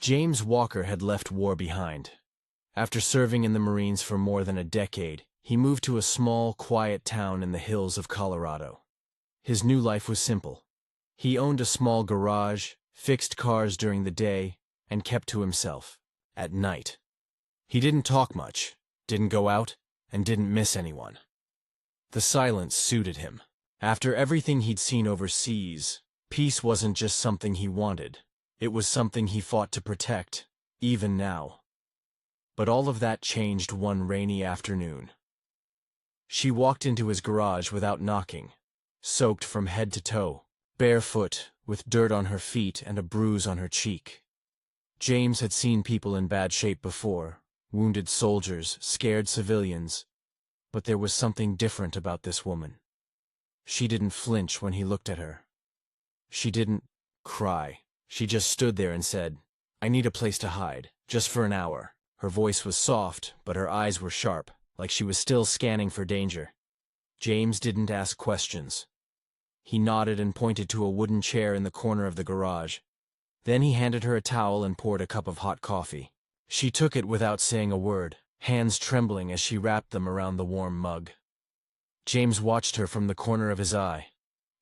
James Walker had left war behind. After serving in the Marines for more than a decade, he moved to a small, quiet town in the hills of Colorado. His new life was simple. He owned a small garage, fixed cars during the day, and kept to himself at night. He didn't talk much, didn't go out, and didn't miss anyone. The silence suited him. After everything he'd seen overseas, peace wasn't just something he wanted. It was something he fought to protect, even now. But all of that changed one rainy afternoon. She walked into his garage without knocking, soaked from head to toe, barefoot, with dirt on her feet and a bruise on her cheek. James had seen people in bad shape before, wounded soldiers, scared civilians, but there was something different about this woman. She didn't flinch when he looked at her. She didn't cry. She just stood there and said, "I need a place to hide, just for an hour." Her voice was soft, but her eyes were sharp, like she was still scanning for danger. James didn't ask questions. He nodded and pointed to a wooden chair in the corner of the garage. Then he handed her a towel and poured a cup of hot coffee. She took it without saying a word, hands trembling as she wrapped them around the warm mug. James watched her from the corner of his eye.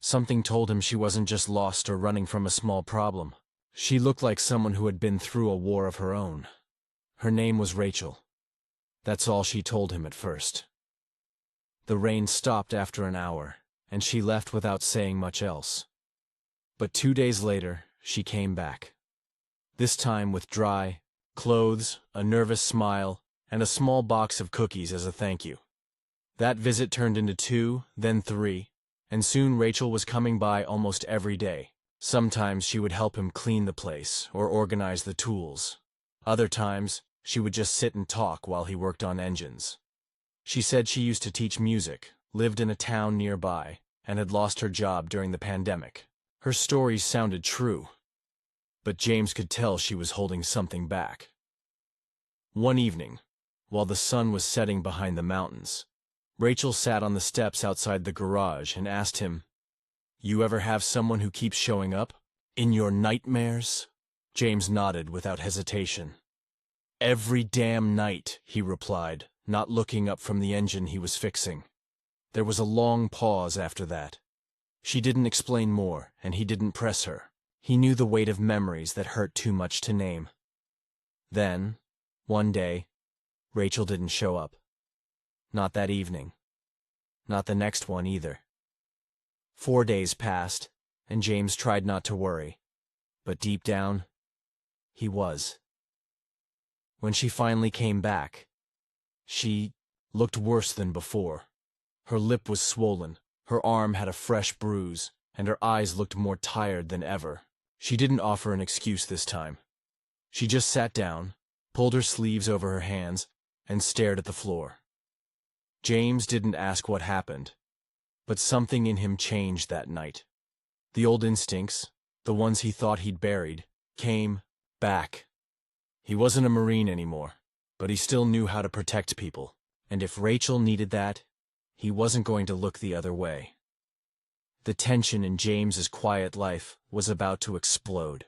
Something told him she wasn't just lost or running from a small problem. She looked like someone who had been through a war of her own. Her name was Rachel. That's all she told him at first. The rain stopped after an hour, and she left without saying much else. But 2 days later, she came back. This time with dry clothes, a nervous smile, and a small box of cookies as a thank you. That visit turned into 2, then 3, and soon Rachel was coming by almost every day. Sometimes she would help him clean the place or organize the tools. Other times, she would just sit and talk while he worked on engines. She said she used to teach music, lived in a town nearby, and had lost her job during the pandemic. Her stories sounded true, but James could tell she was holding something back. One evening, while the sun was setting behind the mountains, Rachel sat on the steps outside the garage and asked him, "You ever have someone who keeps showing up? In your nightmares?" James nodded without hesitation. "Every damn night," he replied, not looking up from the engine he was fixing. There was a long pause after that. She didn't explain more, and he didn't press her. He knew the weight of memories that hurt too much to name. Then, one day, Rachel didn't show up. Not that evening. Not the next one either. 4 days passed, and James tried not to worry. But deep down, he was. When she finally came back, she looked worse than before. Her lip was swollen, her arm had a fresh bruise, and her eyes looked more tired than ever. She didn't offer an excuse this time. She just sat down, pulled her sleeves over her hands, and stared at the floor. James didn't ask what happened, but something in him changed that night. The old instincts, the ones he thought he'd buried, came back. He wasn't a Marine anymore, but he still knew how to protect people, and if Rachel needed that, he wasn't going to look the other way. The tension in James's quiet life was about to explode.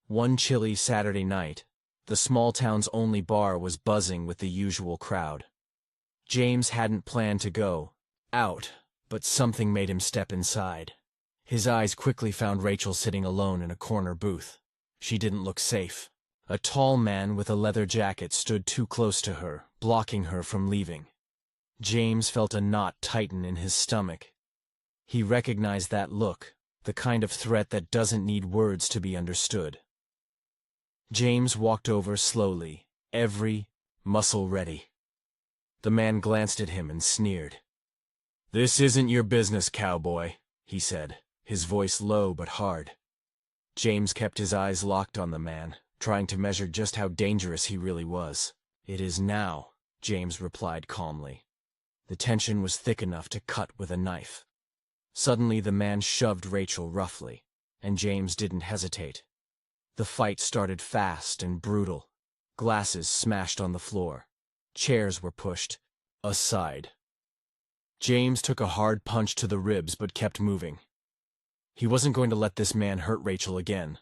One chilly Saturday night, the small town's only bar was buzzing with the usual crowd. James hadn't planned to go out, but something made him step inside. His eyes quickly found Rachel sitting alone in a corner booth. She didn't look safe. A tall man with a leather jacket stood too close to her, blocking her from leaving. James felt a knot tighten in his stomach. He recognized that look, the kind of threat that doesn't need words to be understood. James walked over slowly, every muscle ready. The man glanced at him and sneered. "This isn't your business, cowboy," he said, his voice low but hard. James kept his eyes locked on the man, trying to measure just how dangerous he really was. "It is now," James replied calmly. The tension was thick enough to cut with a knife. Suddenly the man shoved Rachel roughly, and James didn't hesitate. The fight started fast and brutal. Glasses smashed on the floor. Chairs were pushed aside. James took a hard punch to the ribs but kept moving. He wasn't going to let this man hurt Rachel again.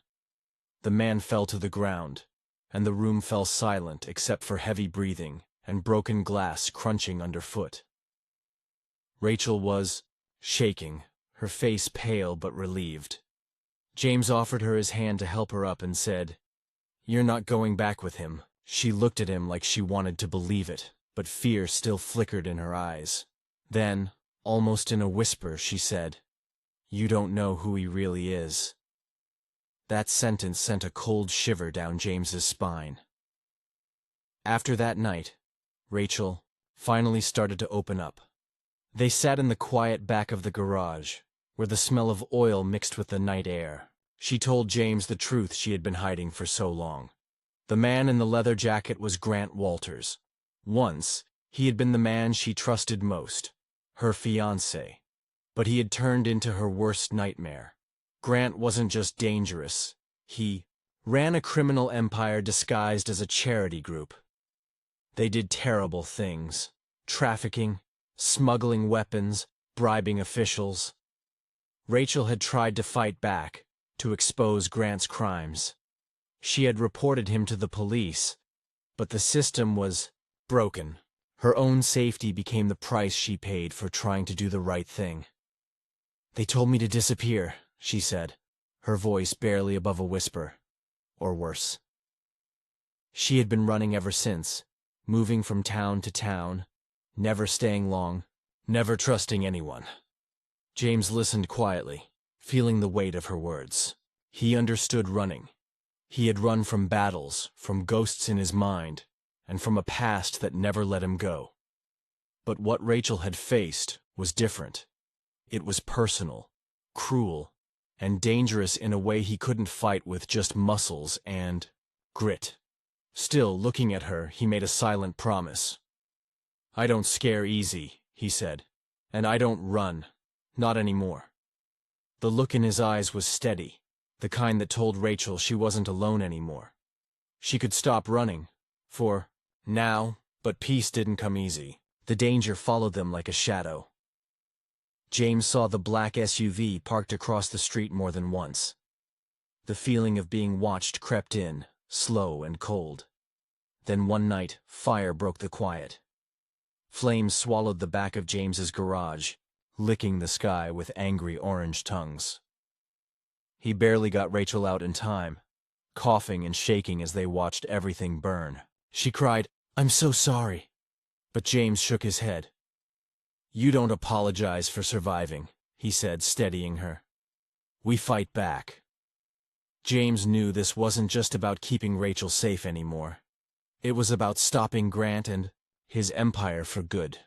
The man fell to the ground, and the room fell silent except for heavy breathing and broken glass crunching underfoot. Rachel was shaking, her face pale but relieved. James offered her his hand to help her up and said, "You're not going back with him." She looked at him like she wanted to believe it, but fear still flickered in her eyes. Then, almost in a whisper, she said, "You don't know who he really is." That sentence sent a cold shiver down James's spine. After that night, Rachel finally started to open up. They sat in the quiet back of the garage, where the smell of oil mixed with the night air. She told James the truth she had been hiding for so long. The man in the leather jacket was Grant Walters. Once, he had been the man she trusted most, her fiancé. But he had turned into her worst nightmare. Grant wasn't just dangerous. He ran a criminal empire disguised as a charity group. They did terrible things: trafficking, smuggling weapons, bribing officials. Rachel had tried to fight back, to expose Grant's crimes. She had reported him to the police, but the system was broken. Her own safety became the price she paid for trying to do the right thing. "They told me to disappear," she said, her voice barely above a whisper, or worse. She had been running ever since, moving from town to town, never staying long, never trusting anyone. James listened quietly, feeling the weight of her words. He understood running. He had run from battles, from ghosts in his mind, and from a past that never let him go. But what Rachel had faced was different. It was personal, cruel, and dangerous in a way he couldn't fight with just muscles and grit. Still, looking at her, he made a silent promise. "I don't scare easy," he said, "and I don't run. Not anymore." The look in his eyes was steady, the kind that told Rachel she wasn't alone anymore. She could stop running, for now, but peace didn't come easy. The danger followed them like a shadow. James saw the black SUV parked across the street more than once. The feeling of being watched crept in, slow and cold. Then one night, fire broke the quiet. Flames swallowed the back of James's garage, licking the sky with angry orange tongues. He barely got Rachel out in time, coughing and shaking as they watched everything burn. She cried, "I'm so sorry." But James shook his head. "You don't apologize for surviving," he said, steadying her. "We fight back." James knew this wasn't just about keeping Rachel safe anymore. It was about stopping Grant and his empire for good.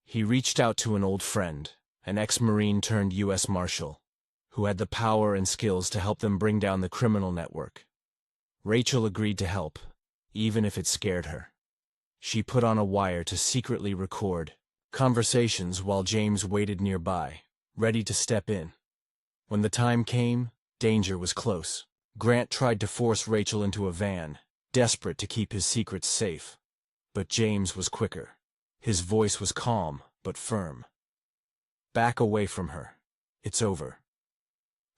He reached out to an old friend, an ex-Marine turned U.S. Marshal, who had the power and skills to help them bring down the criminal network. Rachel agreed to help, even if it scared her. She put on a wire to secretly record conversations while James waited nearby, ready to step in. When the time came, danger was close. Grant tried to force Rachel into a van, desperate to keep his secrets safe. But James was quicker. His voice was calm, but firm. "Back away from her. It's over."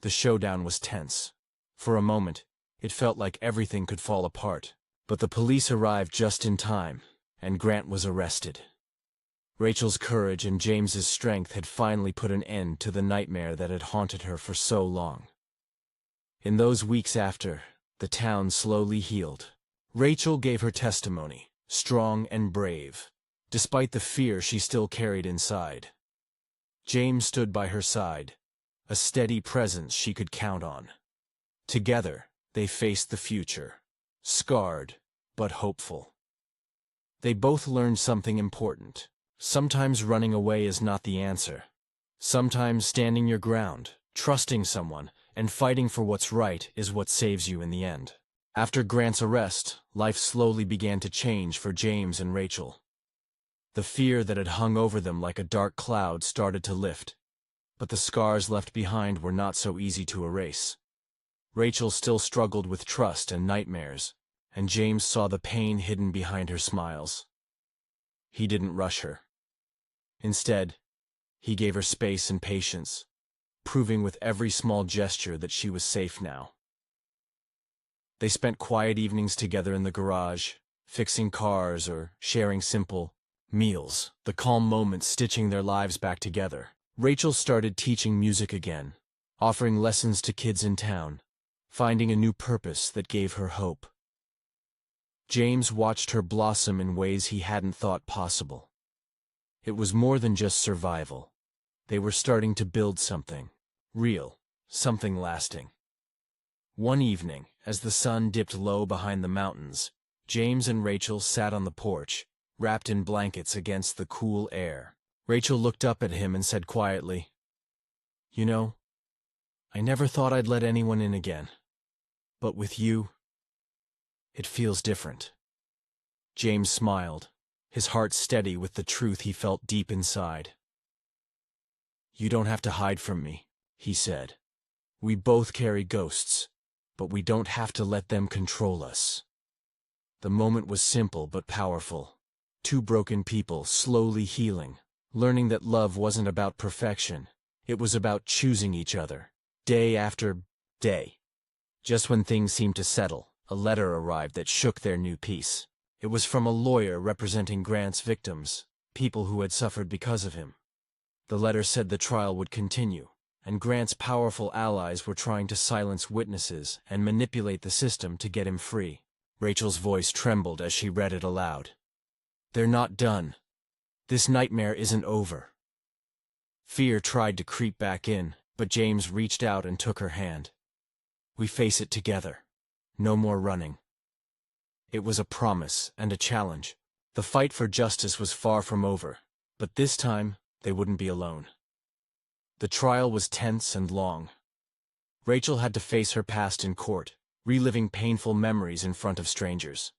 The showdown was tense. For a moment, it felt like everything could fall apart. But the police arrived just in time, and Grant was arrested. Rachel's courage and James's strength had finally put an end to the nightmare that had haunted her for so long. In those weeks after, the town slowly healed. Rachel gave her testimony, strong and brave, despite the fear she still carried inside. James stood by her side, a steady presence she could count on. Together, they faced the future, scarred but hopeful. They both learned something important. Sometimes running away is not the answer. Sometimes standing your ground, trusting someone, and fighting for what's right is what saves you in the end. After Grant's arrest, life slowly began to change for James and Rachel. The fear that had hung over them like a dark cloud started to lift, but the scars left behind were not so easy to erase. Rachel still struggled with trust and nightmares, and James saw the pain hidden behind her smiles. He didn't rush her. Instead, he gave her space and patience, proving with every small gesture that she was safe now. They spent quiet evenings together in the garage, fixing cars or sharing simple meals, the calm moments stitching their lives back together. Rachel started teaching music again, offering lessons to kids in town, finding a new purpose that gave her hope. James watched her blossom in ways he hadn't thought possible. It was more than just survival. They were starting to build something real, something lasting. One evening, as the sun dipped low behind the mountains, James and Rachel sat on the porch, wrapped in blankets against the cool air. Rachel looked up at him and said quietly, "You know, I never thought I'd let anyone in again. But with you, it feels different." James smiled, his heart steady with the truth he felt deep inside. "You don't have to hide from me," he said. "We both carry ghosts, but we don't have to let them control us." The moment was simple but powerful. Two broken people slowly healing, learning that love wasn't about perfection. It was about choosing each other, day after day. Just when things seemed to settle, a letter arrived that shook their new peace. It was from a lawyer representing Grant's victims, people who had suffered because of him. The letter said the trial would continue, and Grant's powerful allies were trying to silence witnesses and manipulate the system to get him free. Rachel's voice trembled as she read it aloud. "They're not done. This nightmare isn't over." Fear tried to creep back in, but James reached out and took her hand. "We face it together. No more running." It was a promise and a challenge. The fight for justice was far from over, but this time they wouldn't be alone. The trial was tense and long. Rachel had to face her past in court, reliving painful memories in front of strangers.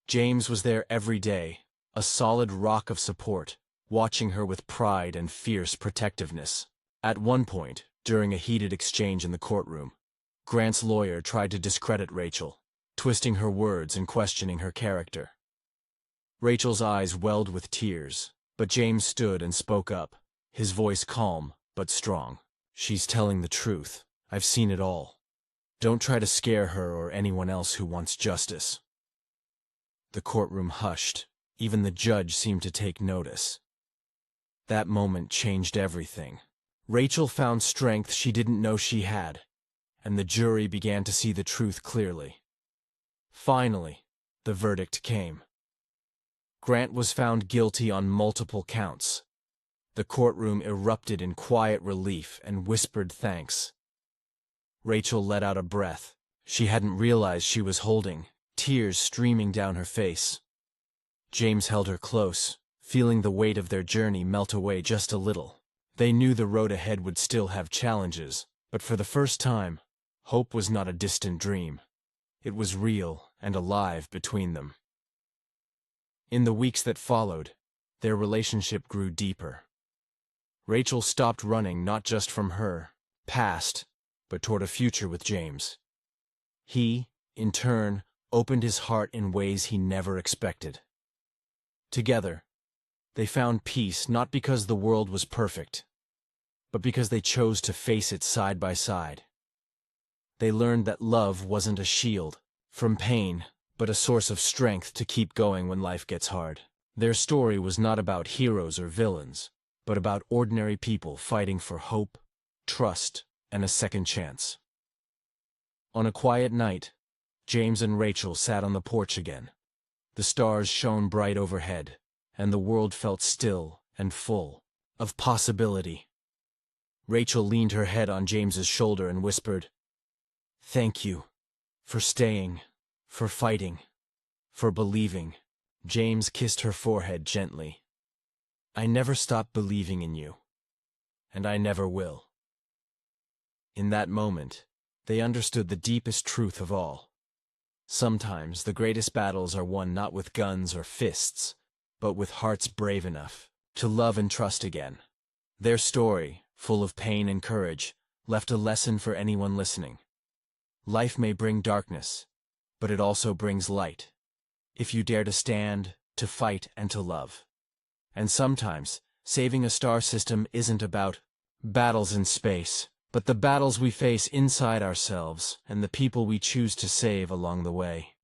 James was there every day, a solid rock of support, watching her with pride and fierce protectiveness. At one point, during a heated exchange in the courtroom, Grant's lawyer tried to discredit Rachel, twisting her words and questioning her character. Rachel's eyes welled with tears, but James stood and spoke up, his voice calm but strong. "She's telling the truth. I've seen it all. Don't try to scare her or anyone else who wants justice." The courtroom hushed. Even the judge seemed to take notice. That moment changed everything. Rachel found strength she didn't know she had, and the jury began to see the truth clearly. Finally, the verdict came. Grant was found guilty on multiple counts. The courtroom erupted in quiet relief and whispered thanks. Rachel let out a breath she hadn't realized she was holding, tears streaming down her face. James held her close, feeling the weight of their journey melt away just a little. They knew the road ahead would still have challenges, but for the first time, hope was not a distant dream. It was real and alive between them. In the weeks that followed, their relationship grew deeper. Rachel stopped running not just from her past, but toward a future with James. He, in turn, opened his heart in ways he never expected. Together, they found peace not because the world was perfect, but because they chose to face it side by side. They learned that love wasn't a shield from pain, but a source of strength to keep going when life gets hard. Their story was not about heroes or villains, but about ordinary people fighting for hope, trust, and a second chance. On a quiet night, James and Rachel sat on the porch again. The stars shone bright overhead, and the world felt still and full of possibility. Rachel leaned her head on James's shoulder and whispered, "Thank you for staying, for fighting, for believing." James kissed her forehead gently. "I never stopped believing in you, and I never will." In that moment, they understood the deepest truth of all. Sometimes the greatest battles are won not with guns or fists, but with hearts brave enough to love and trust again. Their story, full of pain and courage, left a lesson for anyone listening. Life may bring darkness, but it also brings light, if you dare to stand, to fight, and to love. And sometimes, saving a star system isn't about battles in space, but the battles we face inside ourselves and the people we choose to save along the way.